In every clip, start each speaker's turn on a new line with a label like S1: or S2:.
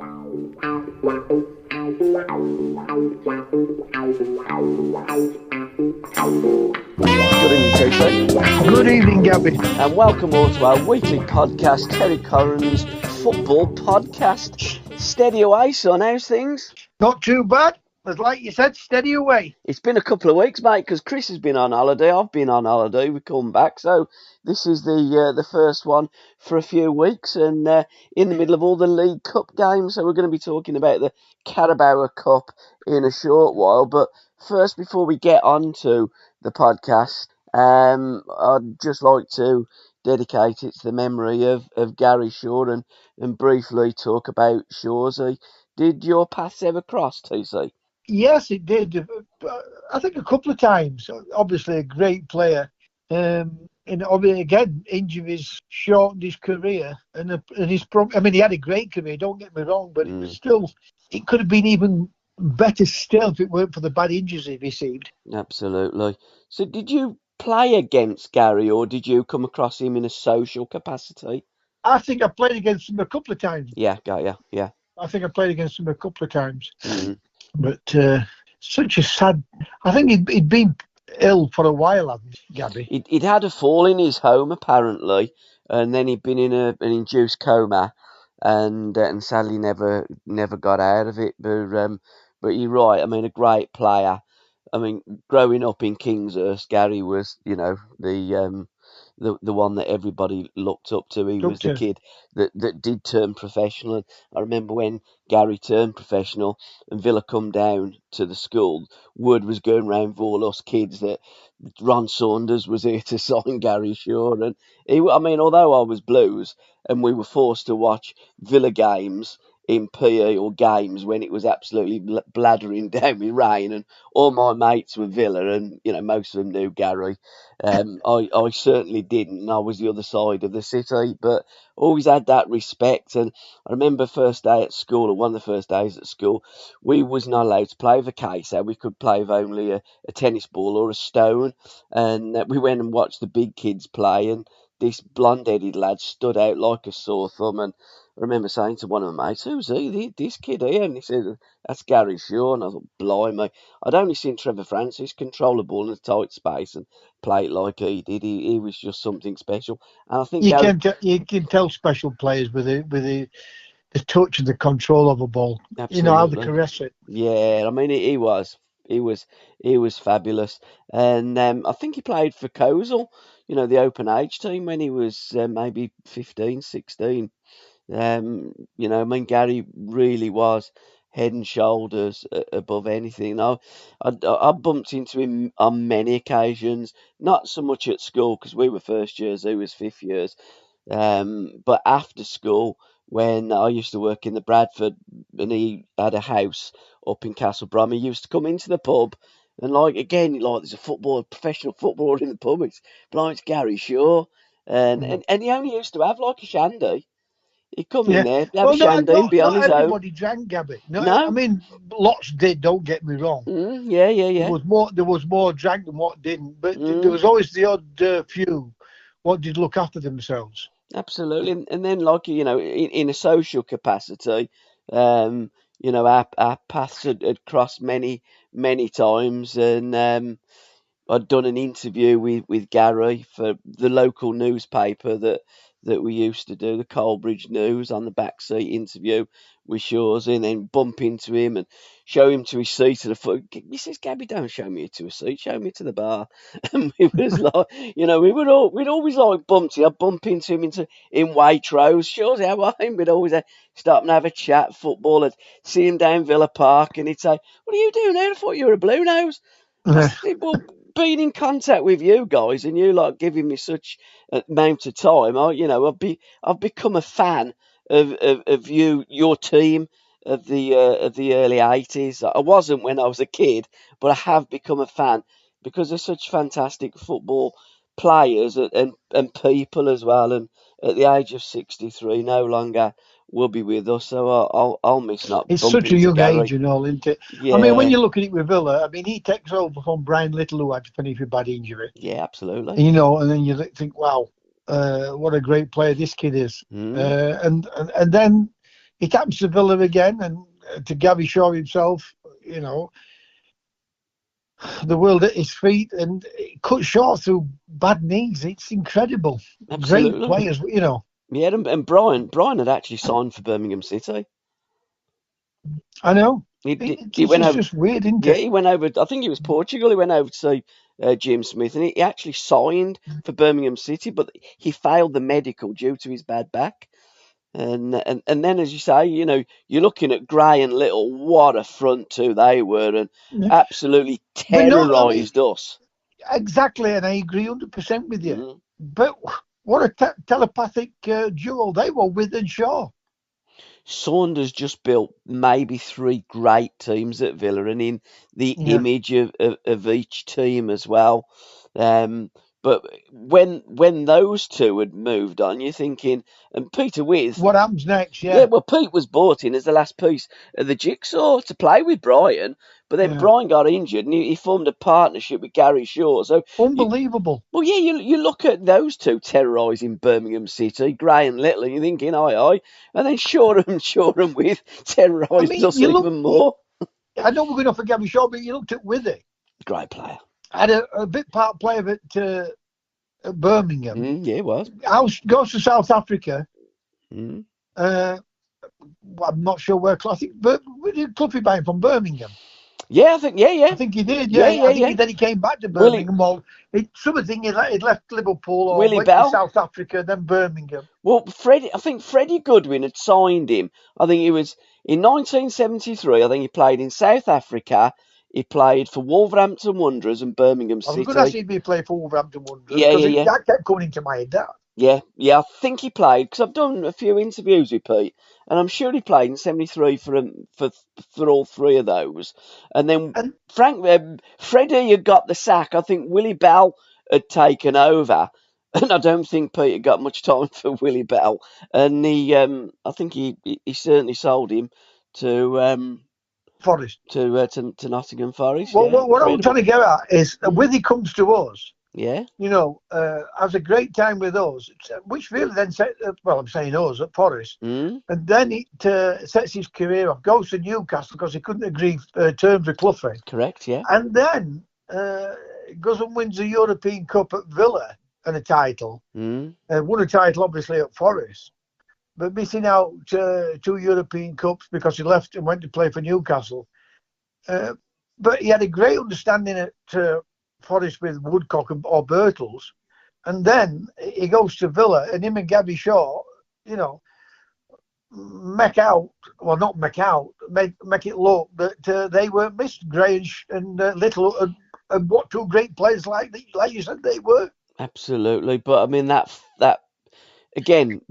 S1: Good evening, TC.
S2: Good evening, Gabby.
S1: And welcome all to our weekly podcast, Terry Curran's football podcast. Steady away, son. How's things?
S2: Not too bad. But like you said, steady away.
S1: It's been a couple of weeks, mate, because Chris has been on holiday. I've been on holiday. We come back, so this is the first one for a few weeks, and in the middle of all the League Cup games. So we're going to be talking about the Carabao Cup in a short while. But first, before we get on to the podcast, I'd just like to dedicate it to the memory of Gary Shaw and briefly talk about Shawsey. Did your paths ever cross, TC?
S2: Yes, it did. I think a couple of times. Obviously, a great player. And obviously, again, injuries shortened his career. And his he had a great career, don't get me wrong, but it was still, it could have been even better still if it weren't for the bad injuries he received.
S1: Absolutely. So did you play against Gary, or did you come across him in a social capacity?
S2: I think I played against him a couple of times.
S1: Yeah, got you, yeah.
S2: I think I played against him a couple of times.
S1: Mm.
S2: But such a sad... I think he'd been ill for a while, hadn't he, Gabby?
S1: He'd had a fall in his home, apparently, and then he'd been in an induced coma, and sadly never got out of it. But you're right. I mean, a great player. I mean, growing up in Kingshurst, Gary was, the one that everybody looked up to. He was the kid that did turn professional. And I remember when Gary turned professional and Villa come down to the school, word was going round for all us kids that Ron Saunders was here to sign Gary Shaw. And although I was Blues and we were forced to watch Villa games in PE or games when it was absolutely blathering down with rain, and all my mates were Villa, and most of them knew Gary. I certainly didn't, and I was the other side of the city, but always had that respect. And I remember first day at school, or one of the first days at school, we was not allowed to play with a queso. We could play with only a tennis ball or a stone, and we went and watched the big kids play, and this blonde-headed lad stood out like a sore thumb. And I remember saying to one of my mates, "Who's he? This kid here?" And he said, "That's Gary Shaw." And I thought, blimey, I'd only seen Trevor Francis control a ball in a tight space and play it like he did. He was just something special. And I think
S2: you can tell special players with the touch and the control of a ball.
S1: Absolutely.
S2: You know how they caress it.
S1: Yeah, I mean he was fabulous. And I think he played for Kozel, the open age team, when he was maybe 15, 16. Gary really was head and shoulders above anything. I bumped into him on many occasions, not so much at school because we were first years, he was fifth years, but after school when I used to work in the Bradford and he had a house up in Castle Brum, he used to come into the pub. And there's a professional footballer in the pub. It's Gary Shaw, and he only used to have like a shandy. He'd come in there, have a shandy, and be on his own.
S2: Not everybody drank, Gabby. No, I mean, lots did. Don't get me wrong.
S1: Yeah.
S2: There was more drank than what didn't, but there was always the odd few what did look after themselves.
S1: Absolutely, and then in a social capacity, our paths had crossed many times, and I'd done an interview with Gary for the local newspaper that we used to do, the Coalbridge News, on the backseat interview with Shaws, and then bump into him and show him to his seat at the foot. He says, "Gabby, don't show me to a seat, show me to the bar." And we was like, we'd always like bumped him. I'd bump into him in Waitrose. Shaws, how are you? We'd always stop and have a chat, football, and see him down Villa Park, and he'd say, "What are you doing here? I thought you were a Blue Nose." I said, "Well, being in contact with you guys and you giving me such amount of time, I've become a fan of your team of the early 80s. I wasn't when I was a kid, but I have become a fan because they're such fantastic football players and people as well. And at the age of 63, no longer will be with us, so I'll miss not.
S2: It's such a young age and all, isn't it?
S1: Yeah.
S2: I mean, when you look at it with Villa, I mean, he takes over from Brian Little, who had to finish with bad injury.
S1: Yeah, absolutely.
S2: And then you think, wow, what a great player this kid is. And then, it happens to Villa again, and to Gary Shaw himself, the world at his feet, and it cut short through bad knees. It's incredible.
S1: Absolutely.
S2: Great players,
S1: Yeah, and Browne had actually signed for Birmingham City.
S2: I know.
S1: He went over.
S2: Just weird, isn't
S1: Yeah,
S2: it?
S1: he went over. I think it was Portugal. He went over to see Jim Smith, and he actually signed for Birmingham City, but he failed the medical due to his bad back. And then, as you say, you're looking at Gray and Little. What a front two they were, and absolutely terrorised us.
S2: Exactly, and I agree 100% with you.
S1: Mm.
S2: But what a telepathic duo they were with and Shaw.
S1: Saunders just built maybe 3 great teams at Villa, and in the image of each team as well. But when those two had moved on, you're thinking, and Peter With,
S2: what happens next?
S1: Yeah, well, Pete was brought in as the last piece of the jigsaw to play with Brian, but then Brian got injured and he formed a partnership with Gary Shaw. So
S2: unbelievable.
S1: You look at those two terrorising Birmingham City, Gray and Little, and you're thinking, aye, and then Shoreham With terrorised us even more.
S2: I know we're going to forget Gary Shaw, but you looked at Withy.
S1: Great player.
S2: Had a bit part player at Birmingham.
S1: Yeah, it was.
S2: Goes to South Africa.
S1: Mm.
S2: I'm not sure where. I think did Cluffy buy him from Birmingham?
S1: Yeah, I think
S2: I think he did. Yeah. Then he came back to Birmingham. Something he'd left Liverpool or went to South Africa, then Birmingham.
S1: Well, I think Freddie Goodwin had signed him. I think it was in 1973. I think he played in South Africa. He played for Wolverhampton Wanderers and Birmingham City.
S2: I was going to ask if he played for Wolverhampton Wanderers.
S1: Yeah.
S2: That kept coming into my head. That.
S1: Yeah. I think he played because I've done a few interviews with Pete, and I'm sure he played in '73 for all 3 of those. And then Freddie had got the sack. I think Willie Bell had taken over, and I don't think Peter got much time for Willie Bell. And I think he certainly sold him to
S2: Forest
S1: to Nottingham Forest.
S2: Well, what I'm trying to get at is when he comes to us.
S1: Yeah.
S2: Has a great time with us, which really then I'm saying us at Forest, and then it sets his career off. Goes to Newcastle because he couldn't agree terms with Cloughy.
S1: Correct. Yeah.
S2: And then goes and wins the European Cup at Villa and a title. Won a title obviously at Forest, but missing out 2 European Cups because he left and went to play for Newcastle. But he had a great understanding at Forest with Woodcock or Birtles, and then he goes to Villa, and him and Gabby Shaw, make it look that they weren't missed. Gray and Little, and what 2 great players like you said they were.
S1: Absolutely, but I mean that again,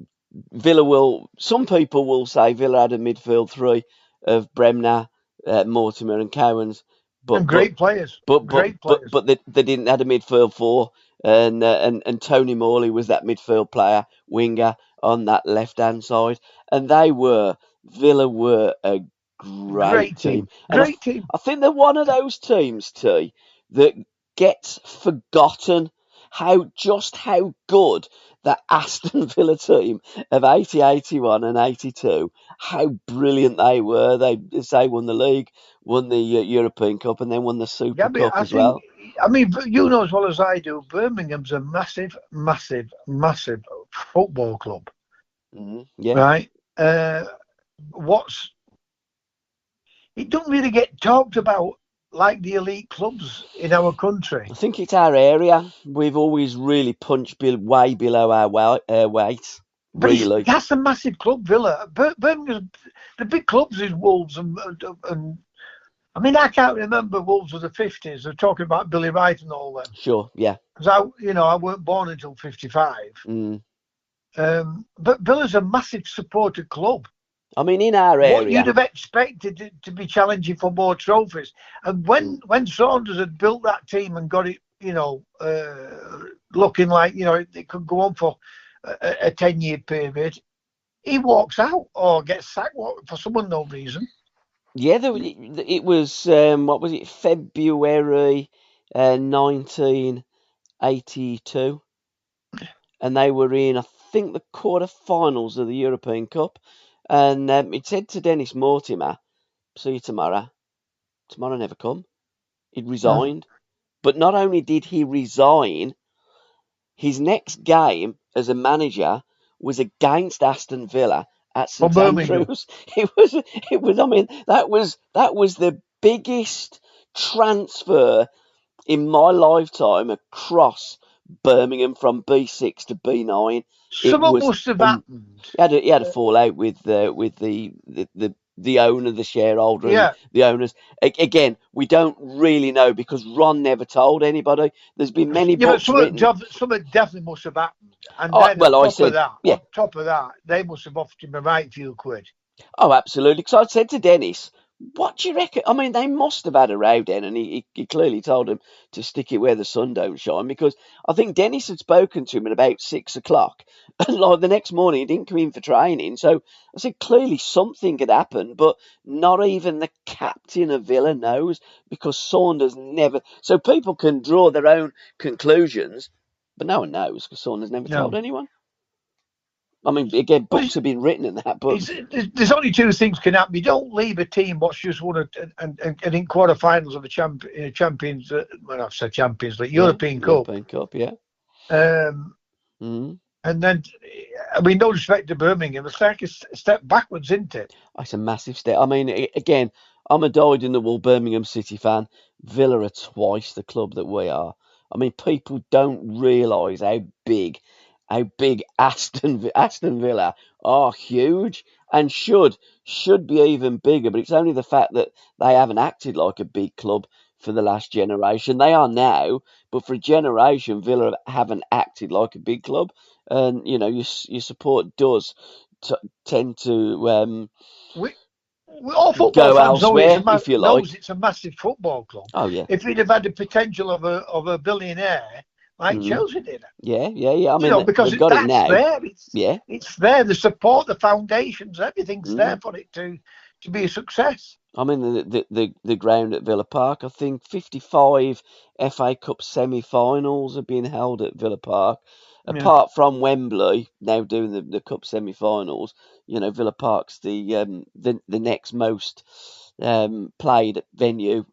S1: Villa some people will say Villa had a midfield 3 of Bremner, Mortimer, and Currans.
S2: But great players.
S1: But they didn't have a midfield 4, and Tony Morley was that midfield player, winger on that left hand side, and Villa were a great team.
S2: Great team.
S1: I think they're one of those teams, T, that gets forgotten how good that Aston Villa team of 80, 81 and 82, how brilliant they were. They won the league, won the European Cup, and then won the Super Cup as well.
S2: I mean, you know as well as I do, Birmingham's a massive, massive, massive football club.
S1: Yeah.
S2: Right? It don't really get talked about like the elite clubs in our country.
S1: I think it's our area. We've always really punched way below our weight. Really.
S2: That's a massive club, Villa. Birmingham, the big clubs is Wolves and I mean, I can't remember Wolves of the 50s. They're talking about Billy Wright and all that.
S1: Sure, yeah.
S2: Because I weren't born until 55. But Villa's a massive supported club.
S1: I mean, in our area,
S2: what you'd have expected to be challenging for more trophies. And when Saunders had built that team and got it, looking like it could go on for a 10-year period, he walks out or gets sacked for some unknown reason.
S1: Yeah, it was what was it, February 1982, and they were in, I think, the quarterfinals of the European Cup. And it said to Dennis Mortimer, "See you tomorrow." Tomorrow never come. He'd resigned. But not only did he resign, his next game as a manager was against Aston Villa at
S2: Or
S1: St
S2: Birmingham.
S1: Andrews. It was. I mean, that was the biggest transfer in my lifetime across Birmingham from B6 to B9. It
S2: Something
S1: was
S2: must have happened.
S1: he had a fallout with the owner, the shareholder, and
S2: Yeah.
S1: the owners. Again, we don't really know because Ron never told anybody. There's been many
S2: Yeah, but
S1: books written.
S2: something definitely must have happened. And
S1: Oh,
S2: then
S1: well, I said, yeah.
S2: on top of that, they must have offered him a right few quid.
S1: Oh, absolutely. Because I said to Dennis, "What do you reckon?" I mean, they must have had a row then, and he clearly told him to stick it where the sun don't shine. Because I think Dennis had spoken to him at about 6 o'clock, and like the next morning he didn't come in for training. So I said clearly something had happened, but not even the captain of Villa knows because Saunders never. So people can draw their own conclusions, but no one knows because Saunders never told
S2: No.
S1: anyone. I mean, again,
S2: Well,
S1: books have been written in that, but
S2: there's only two things can happen. You don't leave a team what's just won and in quarterfinals of the Champions. Well, I've said Champions League,
S1: yeah,
S2: European Cup.
S1: European Cup, yeah.
S2: And then, I mean, no respect to Birmingham, it's like a step backwards, isn't it?
S1: It's a massive step. I mean, again, I'm a dyed-in-the-wool Birmingham City fan. Villa are twice the club that we are. I mean, people don't realise how big Aston Villa are huge and should be even bigger. But it's only the fact that they haven't acted like a big club for the last generation. They are now, but for a generation, Villa haven't acted like a big club. And your support does tend to
S2: We, all football
S1: go
S2: fans know
S1: elsewhere, if you like.
S2: it's a massive football club.
S1: Oh yeah.
S2: If he'd have had the potential of a billionaire like Chelsea did,
S1: Yeah. I mean,
S2: because
S1: they've got it
S2: that's
S1: now.
S2: there.
S1: Yeah.
S2: It's there. The support, the foundations, everything's there
S1: Mm.
S2: for it to be a success.
S1: I mean, the ground at Villa Park. I think 55 FA Cup semi-finals are being held at Villa Park.
S2: Yeah.
S1: Apart from Wembley now doing the cup semi-finals, Villa Park's the next most played venue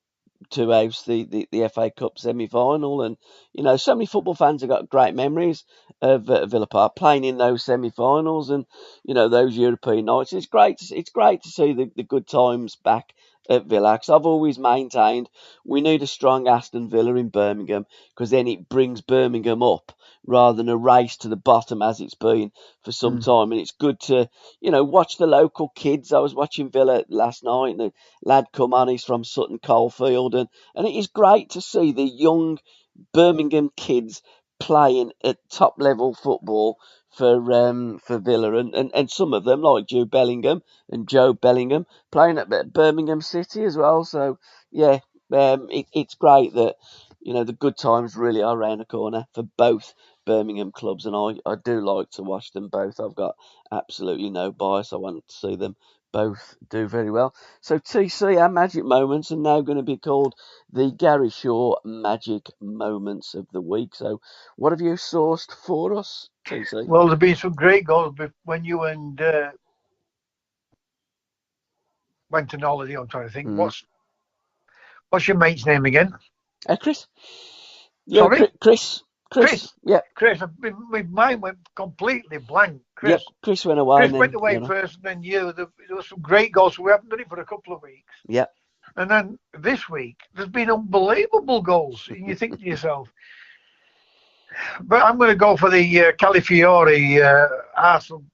S1: to host the FA Cup semi-final, and so many football fans have got great memories of Villa Park playing in those semi-finals and those European nights. It's great to see the good times back at Villa, because I've always maintained we need a strong Aston Villa in Birmingham, because then it brings Birmingham up rather than a race to the bottom as it's been for some time. And it's good to watch the local kids. I was watching Villa last night, and lad come on, he's from Sutton Coldfield, and it is great to see the young Birmingham kids playing at top level football for Villa, and some of them like Jude Bellingham and Joe Bellingham playing at Birmingham City as well. So yeah, it's great that the good times really are around the corner for both Birmingham clubs, and I do like to watch them both. I've got absolutely no bias. I want to see them both do very well. So TC, our magic moments are now going to be called the Gary Shaw Magic Moments of the Week. So what have you sourced for us, TC?
S2: Well, there's been some great goals when you and went on holiday. I'm trying to think. What's your mate's name again?
S1: Chris. Yeah,
S2: Sorry?
S1: Chris. Yeah.
S2: Chris. My mind went completely blank. Chris.
S1: Yep. Chris went away.
S2: Chris went away first, and then you. There was some great goals. We haven't done it for a couple of weeks.
S1: Yeah.
S2: And then this week, there's been unbelievable goals. And you think to yourself, but I'm going to go for the Calafiori Arsenal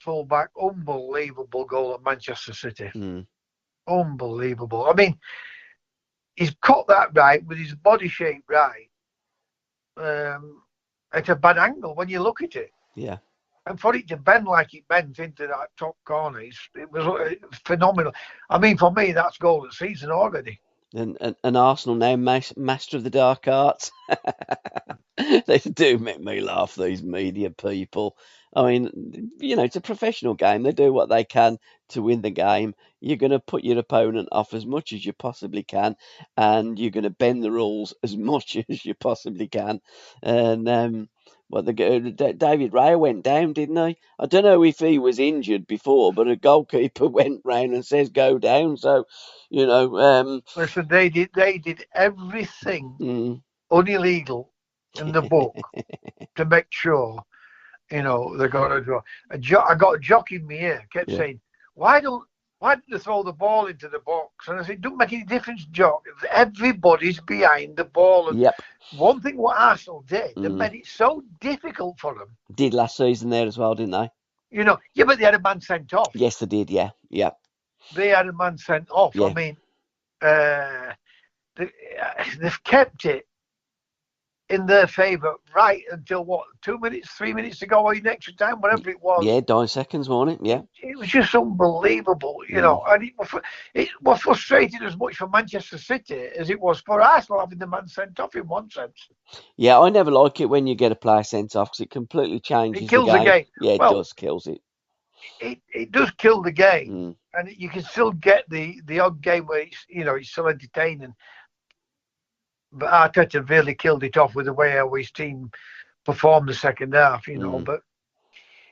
S2: fullback. Unbelievable goal at Manchester City. Unbelievable. I mean, he's cut that right with his body shape right. At a bad angle when you look at it.
S1: Yeah.
S2: And for it to bend like it bent into that top corner, it was phenomenal. I mean, for me, that's goal of the season already.
S1: And Arsenal now master of the dark arts. They do make me laugh, these media people. I mean, it's a professional game. They do what they can to win the game. You're going to put your opponent off as much as you possibly can, and you're going to bend the rules as much as you possibly can. And Well, David Raya went down, didn't he? I don't know if he was injured before, but a goalkeeper went round and says go down. So, you know,
S2: Listen, they did everything
S1: mm,
S2: unillegal in the book to make sure, they got a draw. I got a jock in my ear, kept
S1: yeah,
S2: saying, why didn't they throw the ball into the box? And I said, it don't make any difference, Jock. Everybody's behind the ball. And
S1: yep.
S2: one thing what Arsenal did, they
S1: Mm.
S2: made it so difficult for them.
S1: Did last season there as well, didn't they?
S2: Yeah, but they had a man sent off.
S1: Yes, they did. Yeah, yeah,
S2: They had a man sent off. I
S1: yeah.
S2: mean, uh, they've kept it in their favour right until what, 2 minutes, 3 minutes to go in extra time, whatever it was.
S1: Yeah, 9 seconds, wasn't it? Yeah.
S2: It was just unbelievable, and it was frustrating as much for Manchester City as it was for Arsenal having the man sent off in one sense.
S1: Yeah, I never like it when you get a player sent off because it completely
S2: It
S1: changes the
S2: kills the
S1: game.
S2: game.
S1: Yeah, it
S2: Well,
S1: does, kills it.
S2: it does kill the game,
S1: Mm.
S2: and you can still get the odd game where it's still entertaining. But Arteta really killed it off with the way how his team performed the second half, But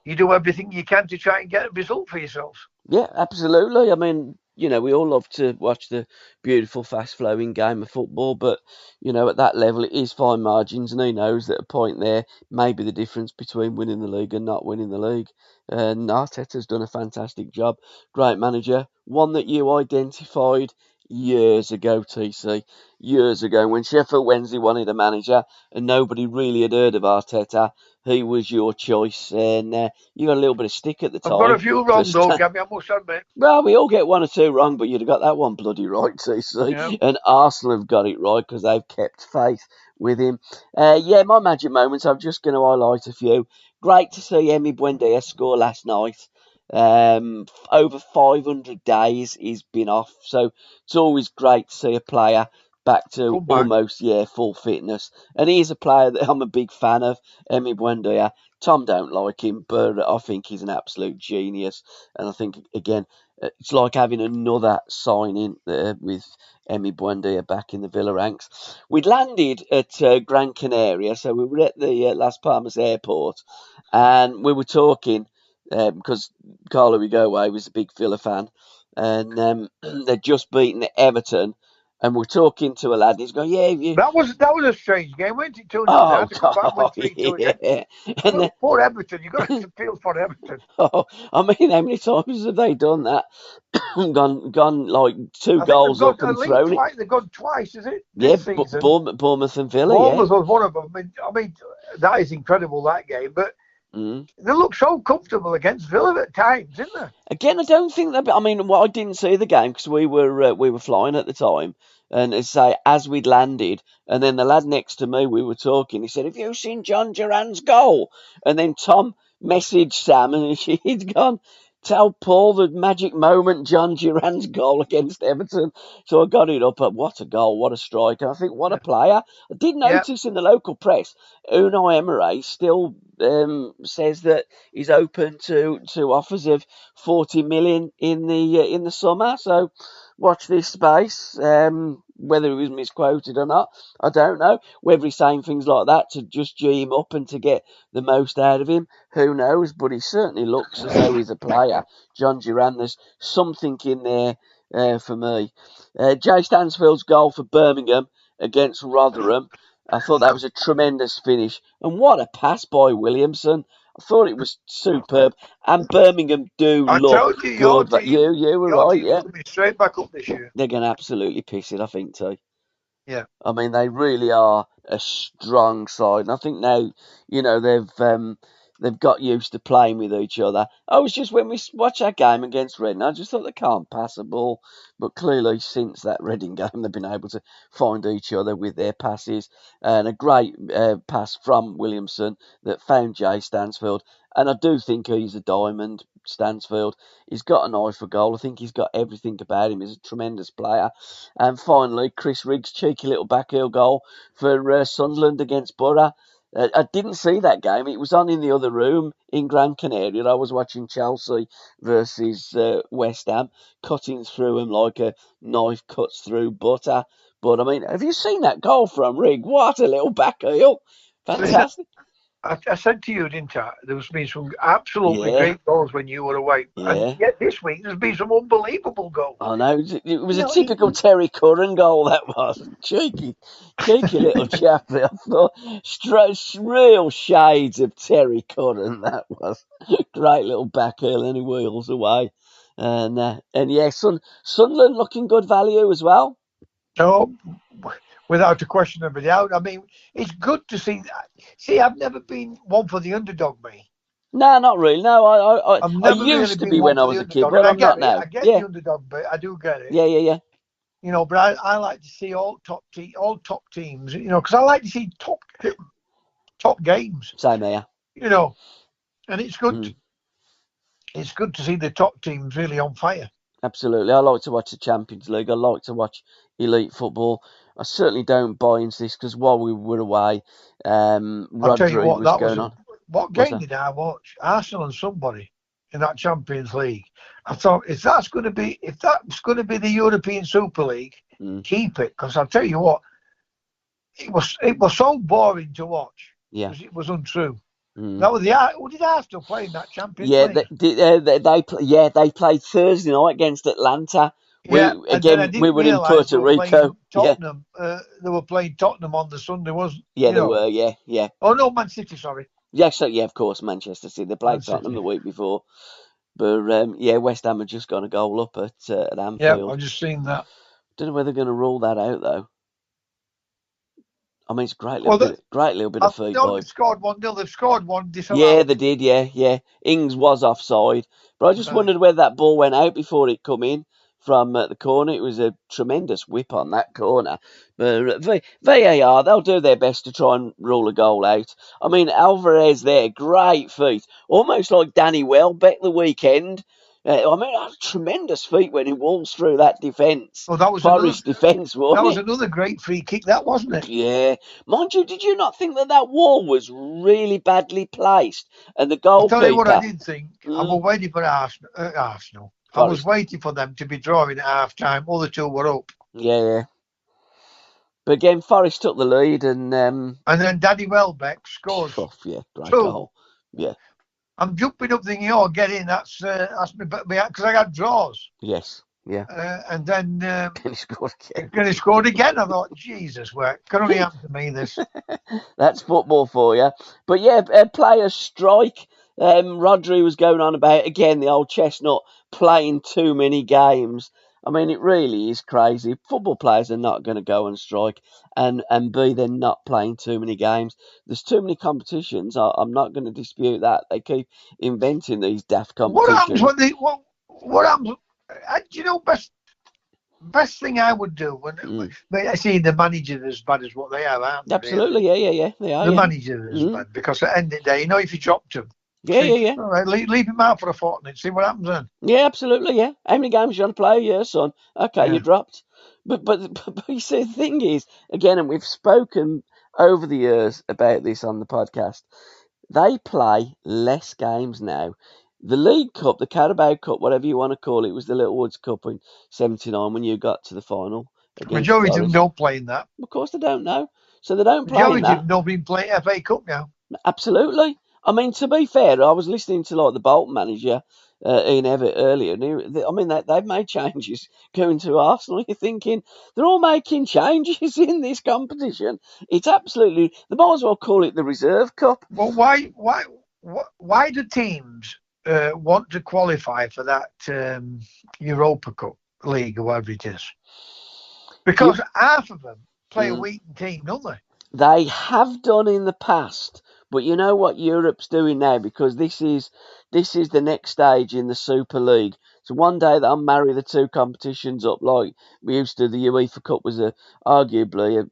S2: you do everything you can to try and get a result for yourselves.
S1: Yeah, absolutely. I mean, we all love to watch the beautiful, fast-flowing game of football, but, at that level, it is fine margins, and who knows that a point there may be the difference between winning the league and not winning the league. And Arteta's done a fantastic job. Great manager. One that you identified years ago, TC. Years ago, when Sheffield Wednesday wanted a manager and nobody really had heard of Arteta, he was your choice. And you got a little bit of stick at the
S2: I've got
S1: time
S2: a few
S1: for
S2: wrong though, Gabby, I must admit.
S1: well, we all get one or two wrong, but you'd have got that one bloody right,
S2: Yeah.
S1: TC. And Arsenal have got it right because they've kept faith with him. Yeah, my magic moments, I'm just going to highlight a few. Great to see Emi Buendia score last night. Over 500 days he's been off, so it's always great to see a player back to
S2: Come back.
S1: almost full fitness. And he is a player that I'm a big fan of, Emi Buendia. Tom don't like him, but I think he's an absolute genius. And I think again, it's like having another signing with Emi Buendia back in the Villa ranks. We'd landed at Gran Canaria, so we were at the Las Palmas airport, and we were talking because Carlo Rigoway was a big Villa fan, and they'd just beaten Everton, and we're talking to a lad, and he's going, "Yeah, you."
S2: That was a strange game, wasn't it? 2-0 down
S1: Oh
S2: to come back and win
S1: God,
S2: 3-2 again.
S1: yeah. And
S2: Well, poor Everton, you got to feel for Everton.
S1: oh, I mean, how many times have they done that? gone like two
S2: I think they've
S1: goals
S2: gone
S1: up
S2: at
S1: and
S2: least
S1: thrown it.
S2: twice. They've gone twice, is it?
S1: Yeah,
S2: This season.
S1: Bournemouth and Villa. Yeah.
S2: Wombles was one of them. I mean, that is incredible, that game. But they look so comfortable against Villa at times, didn't they?
S1: Again, I don't think that. I mean, well, I didn't see the game because we were flying at the time, and as we'd landed, and then the lad next to me, we were talking. He said, "Have you seen John Duran's goal?" And then Tom messaged Sam, and he'd gone, "Tell Paul the magic moment, John Duran's goal against Everton." So I got it up. What a goal! What a strike! And I think what a player. I did notice in the local press, Unai Emery still says that he's open to offers of 40 million in the summer. So watch this space. Whether it was misquoted or not, I don't know. Whether he's saying things like that to just G him up and to get the most out of him, who knows? But he certainly looks as though he's a player. John Duran, there's something in there for me. Jay Stansfield's goal for Birmingham against Rotherham. I thought that was a tremendous finish. And what a pass by Williamson. I thought it was superb. And Birmingham do
S2: I
S1: look
S2: told you,
S1: good. But you were
S2: your
S1: right,
S2: team's
S1: yeah.
S2: going to be straight back up this year.
S1: They're going to absolutely piss it, I think, too.
S2: Yeah.
S1: I mean, they really are a strong side. And I think now, they've got used to playing with each other. I was just, when we watched that game against Reading, I just thought they can't pass a ball. But clearly, since that Reading game, they've been able to find each other with their passes. And a great pass from Williamson that found Jay Stansfield. And I do think he's a diamond, Stansfield. He's got an eye for goal. I think he's got everything about him. He's a tremendous player. And finally, Chris Riggs' cheeky little backheel goal for Sunderland against Borough. I didn't see that game. It was on in the other room in Gran Canaria. I was watching Chelsea versus West Ham, cutting through him like a knife cuts through butter. But, I mean, have you seen that goal from Rigg? What a little back heel. Fantastic.
S2: I said to you, didn't I? There's been some absolutely great goals when you were away, and yet this week there's been some unbelievable goals.
S1: I know it was a typical Terry Curran goal. That was cheeky little chappy. I thought real shades of Terry Curran. That was great little back heel and he wheels away, and yeah, Sunderland looking good value as well.
S2: No, without a question of a doubt. I mean, it's good to see. See, I've never been one for the underdog, me.
S1: No, not really. No,
S2: I've
S1: I
S2: never
S1: used
S2: really
S1: to
S2: been
S1: be
S2: one
S1: when I
S2: for
S1: was
S2: the
S1: a kid,
S2: underdog,
S1: but
S2: and I
S1: I'm
S2: get
S1: not
S2: it.
S1: now.
S2: I get the underdog bit. I do get it.
S1: Yeah.
S2: You know, but I like to see all top teams. You know, because I like to see top games.
S1: Same here.
S2: You know, and it's good. It's good to see the top teams really on fire.
S1: Absolutely. I like to watch the Champions League. I like to watch elite football. I certainly don't buy into this because while we were away,
S2: I'll tell you
S1: Rodri
S2: what,
S1: was going on.
S2: What game did I watch? Arsenal and somebody in that Champions League. I thought if that's going to be the European Super League, keep it, because I'll tell you what, it was so boring to watch.
S1: Yeah,
S2: it was untrue. That was did Arsenal play in that Champions League?
S1: They played Thursday night against Atlanta.
S2: Yeah, and then I didn't
S1: we were in
S2: realise
S1: Puerto Rico.
S2: Tottenham. They were playing Tottenham on the Sunday, wasn't?
S1: Yeah, they were. Yeah.
S2: Oh no, Man City. Sorry.
S1: Yeah, so of course, Manchester City. They played Tottenham the week before, but West Ham had just got a goal up at Anfield.
S2: Yeah, I've just seen that.
S1: Don't know whether they're going to rule that out though. I mean, it's a great little bit of feet.
S2: No, they've scored 1-0. They've scored one disallowed.
S1: Yeah, they did. Yeah. Ings was offside, but I just wondered whether that ball went out before it come in from the corner. It was a tremendous whip on that corner. But VAR, they'll do their best to try and rule a goal out. I mean, Alvarez there, great feet, almost like Danny Welbeck the weekend. I mean, that's tremendous feat when he walks through that defence.
S2: Oh, that was
S1: Forest defence, wasn't
S2: it? That was another great free kick, that wasn't it?
S1: Yeah. Mind you, did you not think that wall was really badly placed? And the goalkeeper...
S2: I'll tell you what I did think. I was waiting for Arsenal. I was waiting for them to be drawing at half-time. All the two were up.
S1: Yeah. But again, Forest took the lead and
S2: then Danny Welbeck scores.
S1: Great goal. Yeah.
S2: I'm jumping up thinking, get in. That's me, because I got draws.
S1: Yes, yeah.
S2: And then
S1: he scored again.
S2: He scored again. I thought, Jesus, work. Can only happen to me, this.
S1: That's football for you. But yeah, players strike. Rodri was going on about, again, the old chestnut, playing too many games. I mean, it really is crazy. Football players are not going to go on strike, and B, they're not playing too many games. There's too many competitions. I'm not going to dispute that. They keep inventing these daft competitions.
S2: What happens? You know, best thing I would do when I see the manager as bad as what they are, aren't they?
S1: Absolutely, yeah, they are.
S2: The manager is bad, because at the end of the day, if you dropped him.
S1: Yeah.
S2: All right, leave him out for a fortnight. See what happens then.
S1: Yeah, absolutely. Yeah. How many games you want to play a year, son? Okay, you dropped. But you see, the thing is, again, and we've spoken over the years about this on the podcast. They play less games now. The League Cup, the Carabao Cup, whatever you want to call it, was the Little Woods Cup in '79 when you got to the final.
S2: Majority of them don't play in that.
S1: Of course they don't know. So they don't play in that.
S2: Majority of them don't even play FA Cup now.
S1: Absolutely. I mean, to be fair, I was listening to the Bolton manager, Ian Evatt, earlier, and they've made changes going to Arsenal. You're thinking they're all making changes in this competition. It's absolutely, they might as well call it the Reserve Cup.
S2: Well, why do teams want to qualify for that Europa Cup League or whatever it is? Because half of them play a weakened team, don't they?
S1: They have done in the past. But you know what Europe's doing now, because this is the next stage in the Super League. So one day they'll marry the two competitions up like we used to. The UEFA Cup was arguably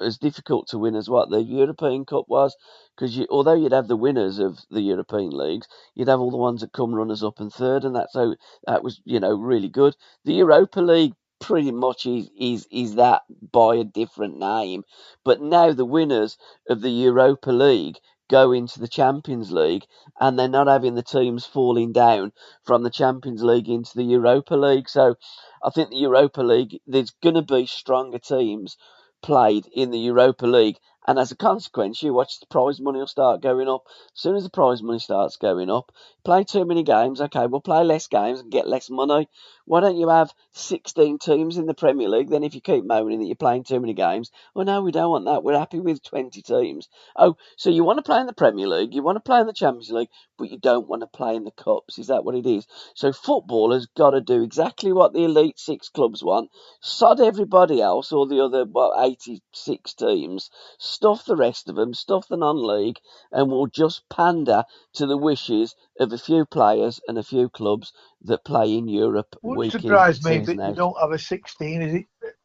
S1: as difficult to win as what the European Cup was, because although you'd have the winners of the European leagues, you'd have all the ones that come runners up and third, and that was really good. The Europa League pretty much is that by a different name, but now the winners of the Europa League go into the Champions League, and they're not having the teams falling down from the Champions League into the Europa League. So I think the Europa League, there's going to be stronger teams played in the Europa League, And as a consequence, you watch the prize money will start going up. As soon as the prize money starts going up, play too many games. Okay, we'll play less games and get less money. Why don't you have 16 teams in the Premier League? Then if you keep moaning that you're playing too many games, well, no, we don't want that. We're happy with 20 teams. Oh, so you want to play in the Premier League, you want to play in the Champions League, but you don't want to play in the Cups. Is that what it is? So football has got to do exactly what the Elite Six clubs want. Sod everybody else, or the other, 86 teams. Stuff the rest of them, stuff the non-league, and we'll just pander to the wishes of a few players and a few clubs that play in Europe
S2: Wouldn't
S1: week in,
S2: surprise me if
S1: season
S2: they
S1: out.
S2: don't have a 16. Is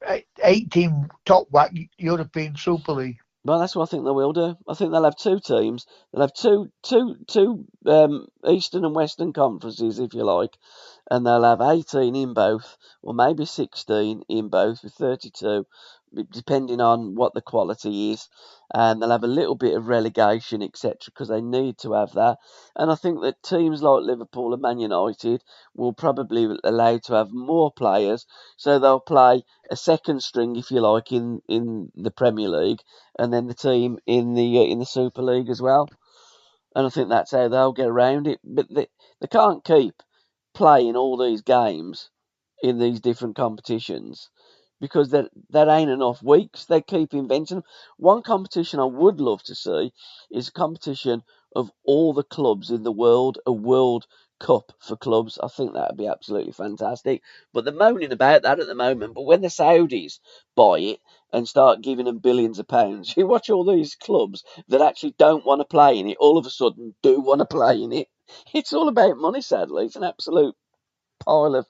S2: it 18 top whack European Super League?
S1: Well, that's what I think they will do. I think they'll have two teams. They'll have two Eastern and Western conferences, if you like, and they'll have 18 in both, or maybe 16 in both, with 32, depending on what the quality is. And they'll have a little bit of relegation, etc., because they need to have that. And I think that teams like Liverpool and Man United will probably be allowed to have more players, so they'll play a second string, if you like, in the Premier League, and then the team in the Super League as well. And I think that's how they'll get around it. But they can't keep playing all these games in these different competitions because there ain't enough weeks. They keep inventing them. One competition I would love to see is a competition of all the clubs in the world, a World Cup for clubs. I think that would be absolutely fantastic. But they're moaning about that at the moment. But when the Saudis buy it and start giving them billions of pounds, you watch all these clubs that actually don't want to play in it, all of a sudden do want to play in it. It's all about money, sadly. It's an absolute pile of.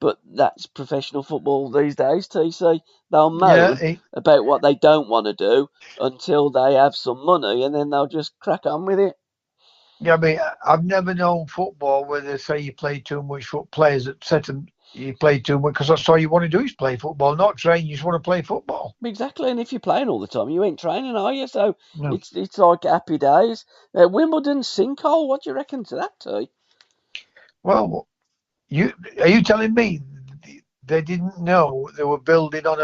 S1: But that's professional football these days, TC. They'll
S2: Yeah,
S1: moan about what they don't want to do until they have some money, and then they'll just crack on with it.
S2: yeah. I mean, I've never known football where they say you play too much foot. Players that said to them, you play too much because that's all you want to do is play football, not train. You just want to play football.
S1: Exactly, and if you're playing all the time, you ain't training, are you? So
S2: No.
S1: it's like happy days. Wimbledon sinkhole. What do you reckon to that, T?
S2: Well, you are you telling me they didn't know they were building on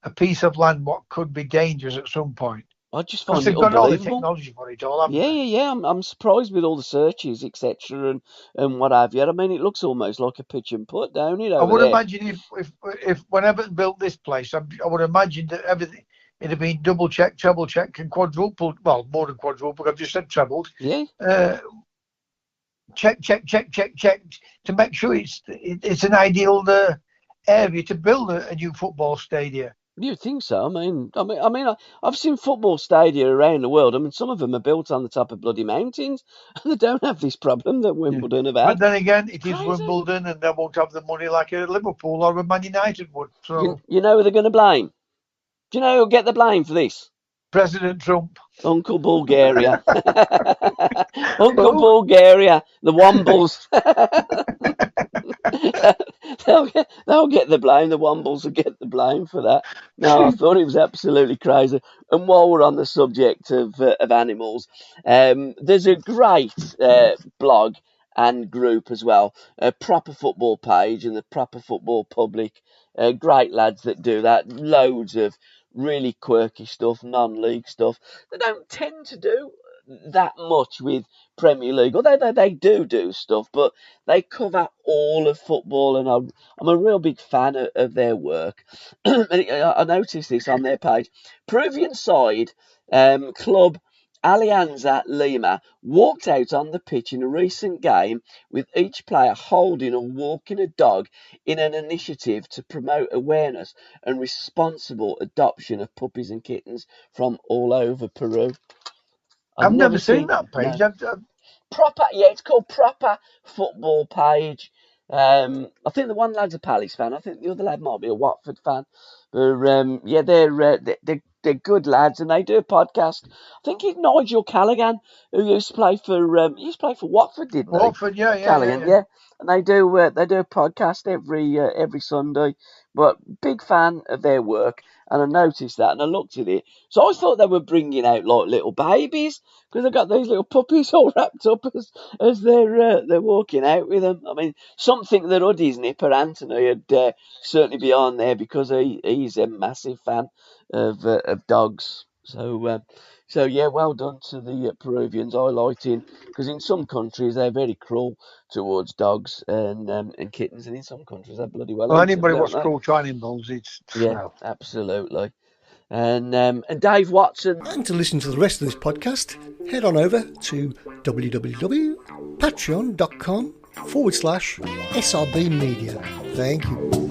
S2: a piece of land what could be dangerous at some point?
S1: I just
S2: Because
S1: find it
S2: they've got all the
S1: unbelievable.
S2: technology for it all, haven't
S1: Yeah,
S2: they?
S1: yeah, yeah. I'm surprised with all the searches, etc., and what have you. I mean, it looks almost like a pitch and putt, don't it,
S2: I
S1: over
S2: would
S1: there?
S2: imagine if whenever built this place, I would imagine that everything it'd have been double checked, treble checked, and quadrupled. Well, more than quadrupled. I've just said trebled.
S1: Yeah,
S2: Uh, check to make sure it's an ideal area to build a new football stadium.
S1: you'd think so. I've seen football stadia around the world. I mean, some of them are built on the top of bloody mountains, and they don't have this problem that
S2: Yeah.
S1: Wimbledon have
S2: But
S1: had.
S2: then again, it is
S1: Crazy.
S2: Wimbledon, and they won't have the money like a Liverpool or a Man United would. So
S1: You know who they're going to blame? Do you know who'll get the blame for this?
S2: President Trump.
S1: Uncle Bulgaria. Uncle
S2: Oh,
S1: Bulgaria, the Wombles. they'll get the blame. The Wombles will get the blame for that. No, I thought it was absolutely crazy. And while we're on the subject of animals, there's a great blog and group as well, a proper football page and the proper football public. Great lads that do that. Loads of really quirky stuff, non-league stuff. They don't tend to do that much with Premier League, although they do stuff, but they cover all of football, and I'm a real big fan of their work. And I noticed this on their page. Peruvian side club Alianza Lima walked out on the pitch in a recent game with each player holding or walking a dog in an initiative to promote awareness and responsible adoption of puppies and kittens from all over Peru. I'd
S2: I've
S1: never
S2: never seen
S1: seen
S2: that
S1: no
S2: page.
S1: proper. Yeah, it's called proper football page. I think the one lad's a Palace fan. I think the other lad might be a Watford fan. But yeah, they're good lads, and they do a podcast. I think it's Nigel Callaghan who used to play for Watford, didn't he?
S2: Watford, yeah, yeah, yeah,
S1: Callaghan,
S2: yeah.
S1: yeah. And they do a podcast every Sunday. But big fan of their work, and I noticed that, and I looked at it. So I thought they were bringing out like little babies because they've got these little puppies all wrapped up as they're walking out with them. I mean, something that Uddy's nipper Anthony would certainly be on there because he's a massive fan of dogs. So yeah, well done to the Peruvians highlighting, because in some countries they're very cruel towards dogs and kittens, and in some countries they're bloody well
S2: Well,
S1: eaten,
S2: anybody
S1: don't
S2: what's
S1: they?
S2: cruel to animals, it's
S1: Yeah,
S2: well.
S1: absolutely. And Dave Watson.
S3: And to listen to the rest of this podcast, head on over to www.patreon.com/SRB Media. Thank you.